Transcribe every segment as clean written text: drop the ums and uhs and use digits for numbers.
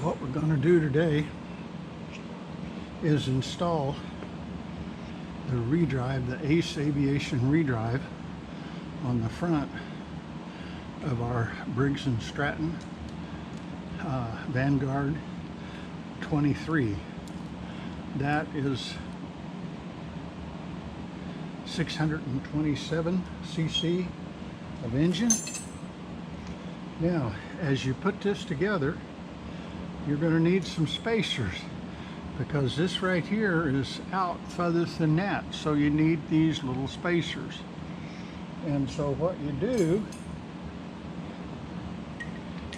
What we're going to do today is install the ReDrive, the Ace Aviation ReDrive, on the front of our Briggs & Stratton Vanguard 23. That is 627 cc of engine. Now, as you put this together, you're going to need some spacers, because this right here is out further than that, so you need these little spacers. And so what you do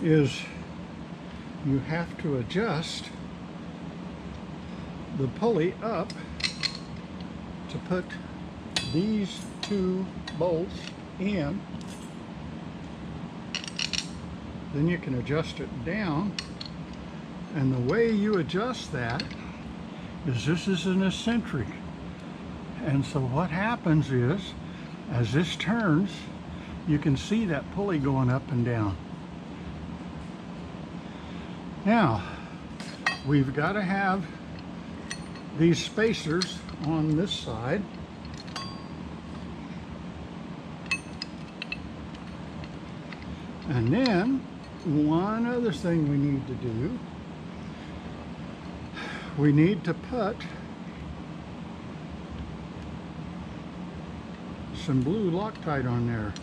is you have to adjust the pulley up to put these two bolts in. Then you can adjust it down, and the way you adjust that is this is an eccentric, and so what happens is as this turns, you can see that pulley going up and down. Now we've got to have these spacers on this side, and then one other thing we need to do, we need to put some blue Loctite on there.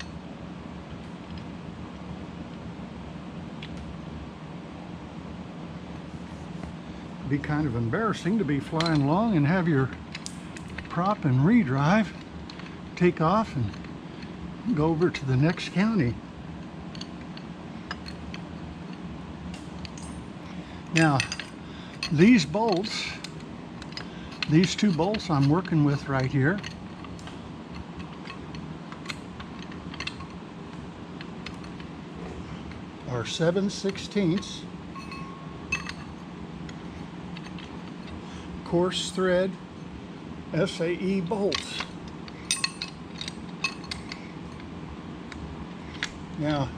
It'd be kind of embarrassing to be flying along and have your prop and ReDrive take off and go over to the next county. Now, these bolts, these two bolts I'm working with right here, are 7/16 coarse thread SAE bolts. Now,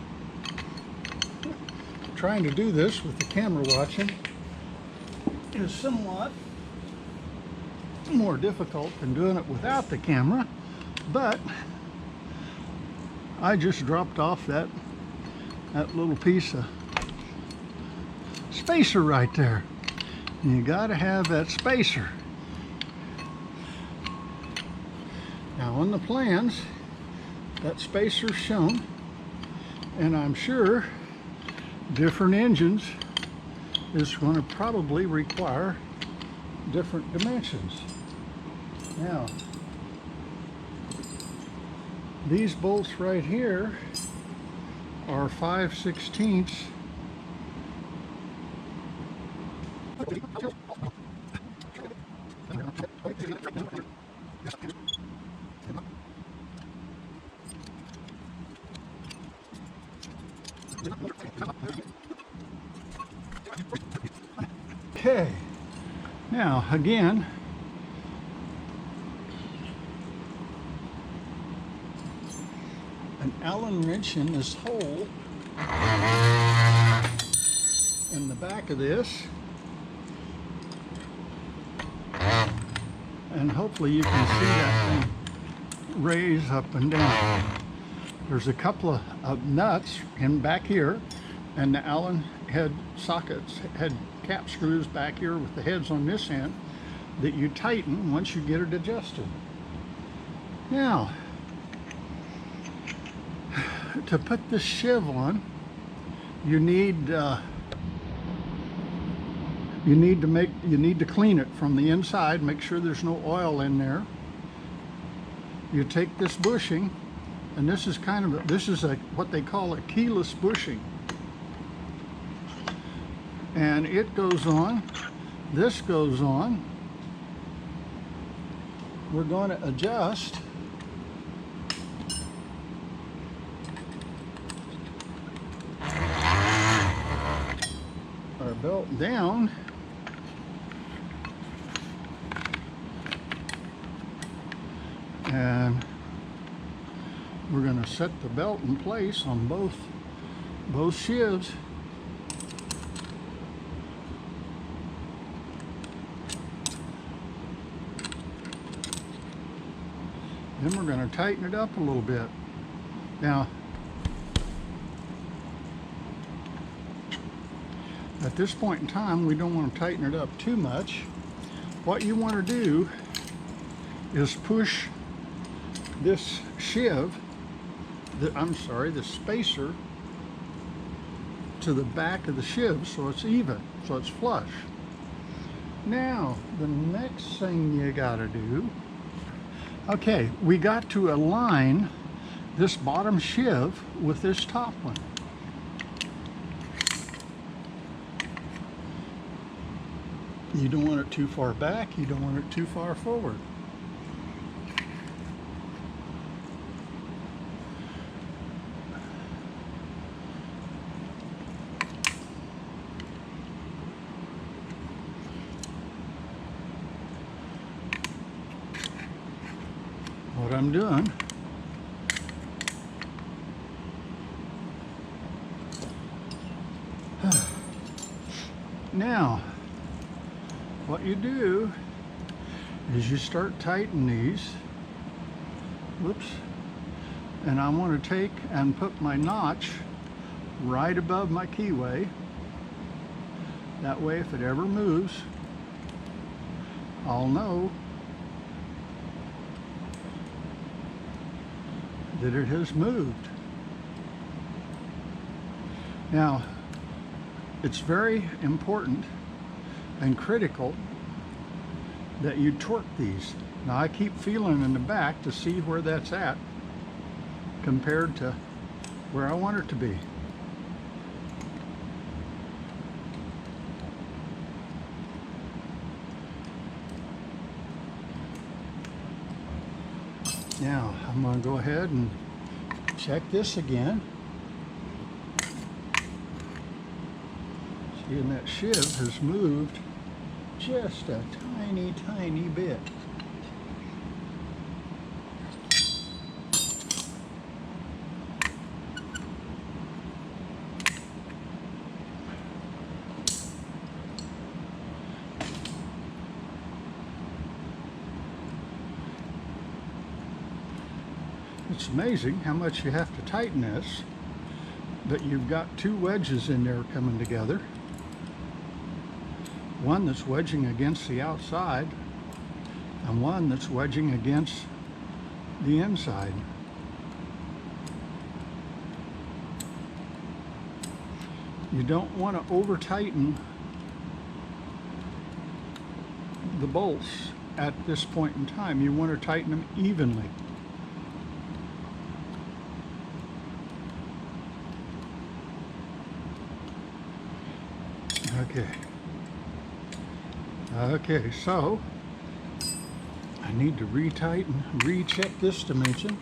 trying to do this with the camera watching is somewhat more difficult than doing it without the camera, but I just dropped off that little piece of spacer right there. And you got to have that spacer. Now on the plans, that spacer's shown, and I'm sure different engines is going to probably require different dimensions. Now, these bolts right here are 5/16. Okay, now again, an Allen wrench in this hole in the back of this, and hopefully you can see that thing raise up and down. There's a couple of nuts in back here, and the Allen head sockets, head cap screws back here with the heads on this end that you tighten once you get it adjusted. Now, to put this shiv on, you need to clean it from the inside, make sure there's no oil in there. You take this bushing, and this is what they call a keyless bushing, and it goes on, this goes on. We're going to adjust our belt down, and we're going to set the belt in place on both shivs. Then we're going to tighten it up a little bit. Now, at this point in time, we don't want to tighten it up too much. What you want to do is push this shiv, the spacer, to the back of the shiv so it's even, so it's flush. Now, the next thing you gotta do, okay, we got to align this bottom shiv with this top one. You don't want it too far back, you don't want it too far forward. What I'm doing now, what you do is you start tightening these. Whoops. And I want to take and put my notch right above my keyway. That way, if it ever moves, I'll know that it has moved. Now, it's very important and critical that you torque these. Now, I keep feeling in the back to see where that's at compared to where I want it to be. Now, I'm going to go ahead and check this again. See, and that shiv has moved just a tiny, tiny bit. It's amazing how much you have to tighten this, but you've got two wedges in there coming together. One that's wedging against the outside and one that's wedging against the inside. You don't want to over tighten the bolts at this point in time. You want to tighten them evenly. Okay, so I need to recheck this dimension.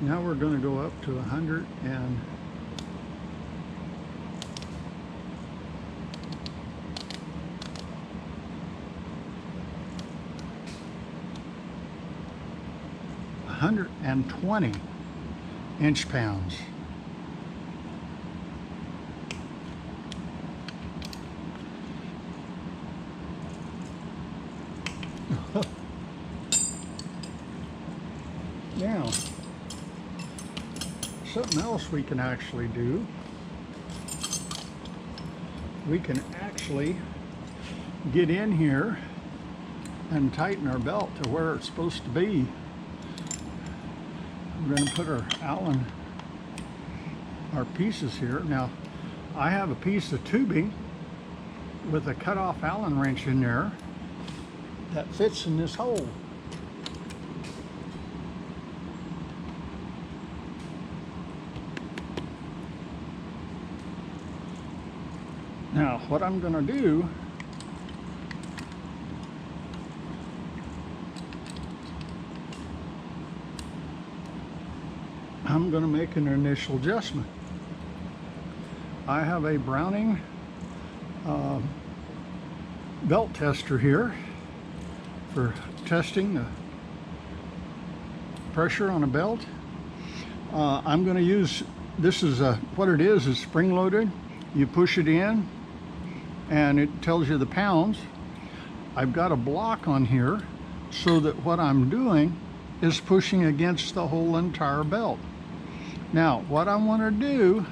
Now we're going to go up to 100 and 120 inch-pounds. Now, something else we can actually do, we can actually get in here and tighten our belt to where it's supposed to be. We're going to put our pieces here. Now, I have a piece of tubing with a cut-off Allen wrench in there that fits in this hole. Now, what I'm going to do, I'm going to make an initial adjustment. I have a Browning belt tester here for testing the pressure on a belt. I'm going to use, this is what it is spring loaded. You push it in and it tells you the pounds. I've got a block on here so that what I'm doing is pushing against the whole entire belt. Now, what I want to do,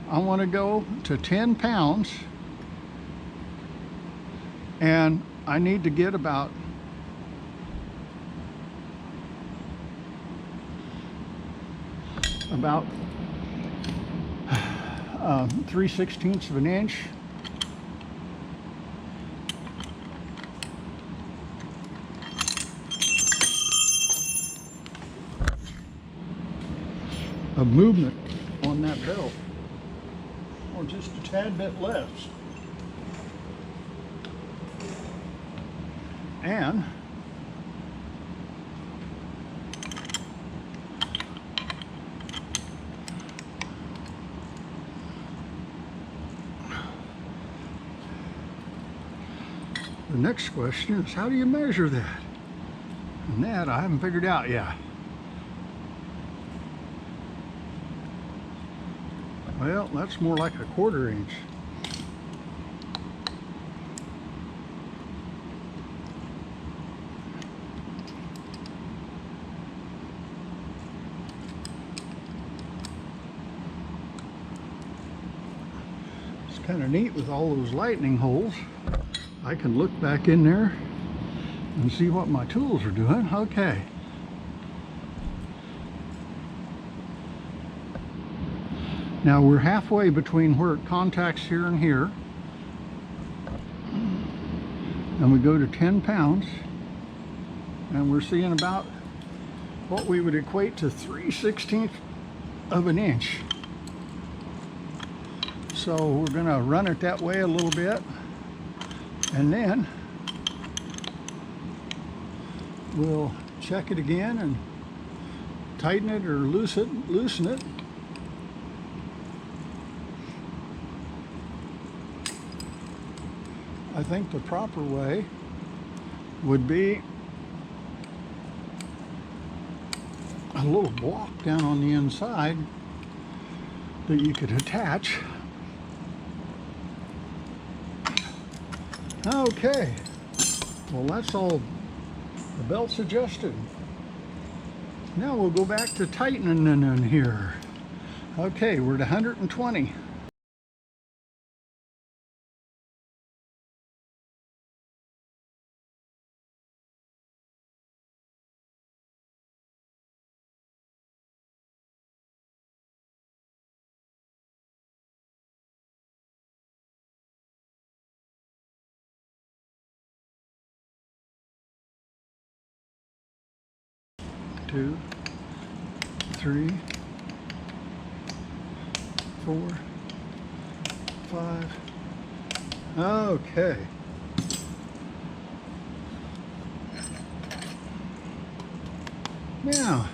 I want to go to 10 pounds, and I need to get about about 3/16 of an inch. Of movement on that belt, or just a tad bit less. And the next question is, how do you measure that? And that I haven't figured out yet. Well, that's more like a 1/4 inch. It's kind of neat with all those lightning holes. I can look back in there and see what my tools are doing. Okay. Now we're halfway between where it contacts here and here, and we go to 10 pounds, and we're seeing about what we would equate to 3/16 of an inch. So we're going to run it that way a little bit, and then we'll check it again and tighten it or loosen it. I think the proper way would be a little block down on the inside that you could attach. Okay, well, that's all the belt's adjusted. Now we'll go back to tightening in here. Okay, we're at 120. Two, 3, 4, 5. Okay. Now,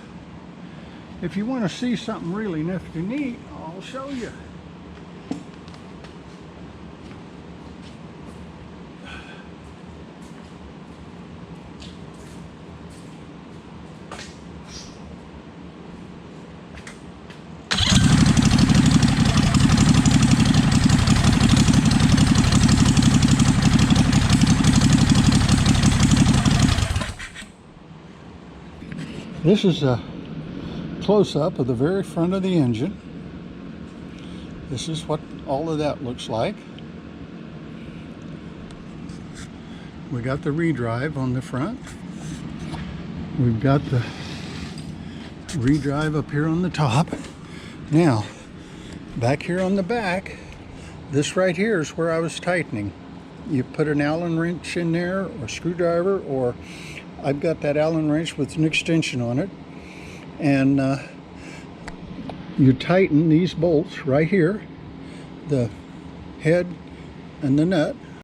if you want to see something really nifty neat, I'll show you. This is a close-up of the very front of the engine. This is what all of that looks like. We got the ReDrive on the front. We've got the ReDrive up here on the top. Now, back here on the back, this right here is where I was tightening. You put an Allen wrench in there, or screwdriver, or I've got that Allen wrench with an extension on it, and you tighten these bolts right here, the head and the nut.